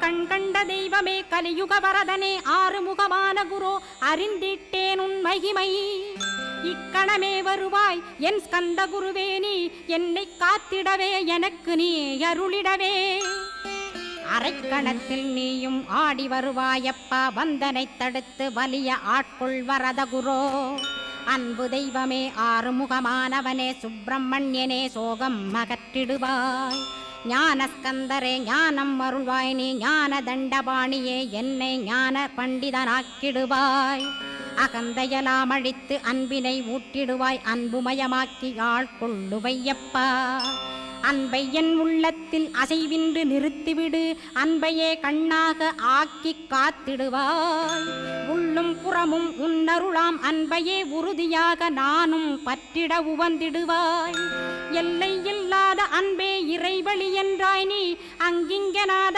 கண் கண்ட தெய்வமே கலியுக வரதனே ஆறுமுகமான குரு அறிந்திட்டேன் உன் மகிமை இக்கணமே வருவாய் என் ஸ்கந்த குருவே நீ என்னை காத்திடவே எனக்கு நீ அருளிடவே அரைக்கணத்தில் நீயும் ஆடி வருவாயப்பா வந்தனை தடுத்து வலிய ஆட்கொள் வரத குரோ அன்பு தெய்வமே ஆறுமுகமானவனே சுப்பிரமணியனே சோகம் அகற்றிடுவாய் ஞானஸ்கந்தரே ஞானம் அருள்வாய் நீ ஞான தண்டபாணியே என்னை ஞான பண்டிதனாக்கிடுவாய் அகந்தையலாம் அழித்து அன்பினை ஊட்டிடுவாய் அன்புமயமாக்கி ஆட்கொள்ளுவையப்பா அன்பை என் உள்ளத்தில் அசைவின்றி நிறுத்திவிடு அன்பையே கண்ணாக ஆக்கி காத்திடுவாய் உள்ளும் புறமும் உன்னருளாம் அன்பையே உறுதியாக நானும் பற்றிட உவந்திடுவாய் எல்லை இல்லாத அன்பே இறைவழி என்றாய் நீ அங்கிங்கனாத